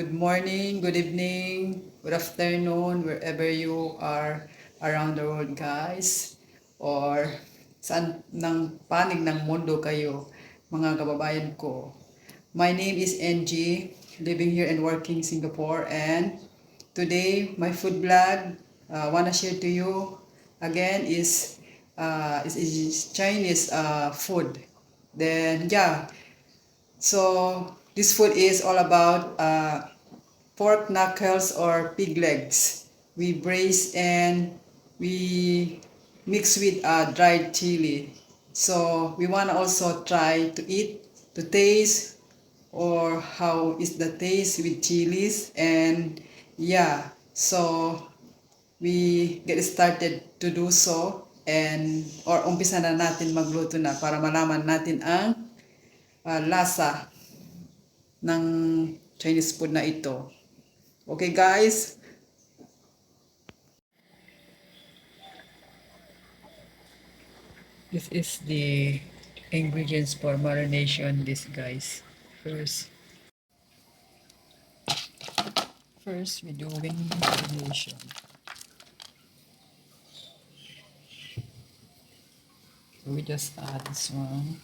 Good morning, good evening, good afternoon, wherever you are around the world, guys. Or saan ng panig ng mundo kayo, mga kababayan ko. My name is NG, living here and working in Singapore. And today, my food vlog, wanna share to you again is Chinese food. Then, yeah. So this food is all about pork knuckles or pig legs. We braise and we mix with dried chili. So we want to also try to eat, to taste, or how is the taste with chilies. And yeah, so we get started to do so, and or umpisa na natin magluto na para malaman natin ang lasa ng Chinese food na ito. Okay guys? This is the ingredients for marination, this guys. First we're doing marination. So we just add this one.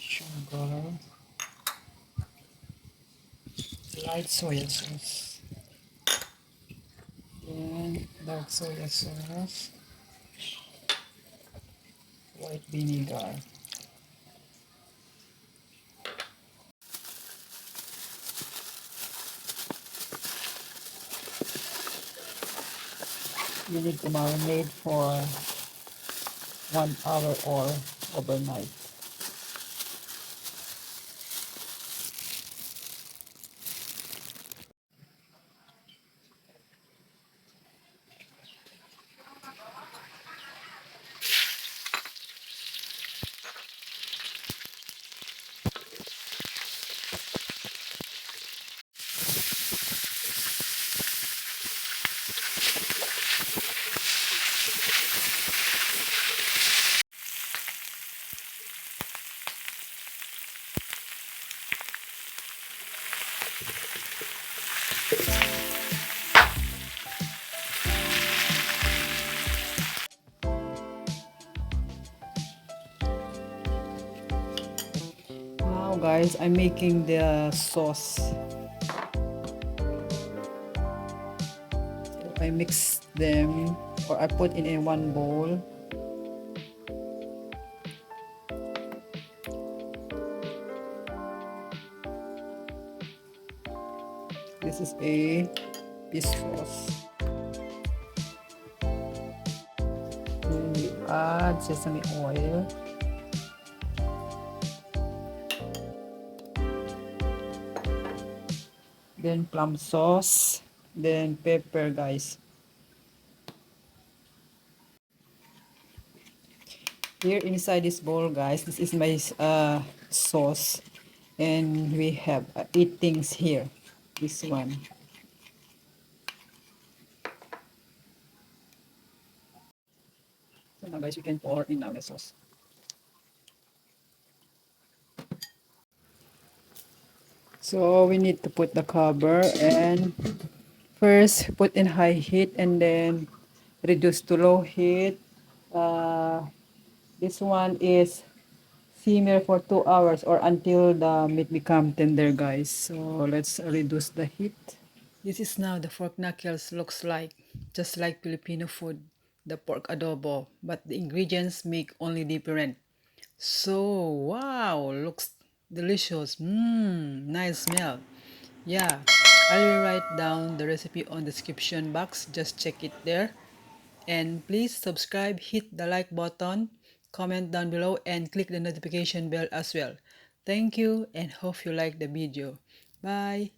Sugar. Light soya sauce. Then dark soya sauce. White vinegar. You need to marinate for 1 hour or overnight. Now guys, I'm making the sauce. So I mix them, or I put in one bowl. This is a fish sauce. Then we add sesame oil. Then plum sauce. Then pepper, guys. Here inside this bowl, guys, this is my sauce. And we have 8 things here. This one. So now guys, we can pour in now the sauce. So we need to put the cover, and first put in high heat and then reduce to low heat. This one is simmer for 2 hours or until the meat become tender, guys. So let's reduce the heat. This is now the pork knuckles looks like, just like Filipino food, the pork adobo, but the ingredients make only different. So, wow, looks delicious. Nice smell. Yeah, I will write down the recipe on the description box. Just check it there. And please subscribe, hit the like button, comment down below, and click the notification bell as well. Thank you and hope you like the video. Bye.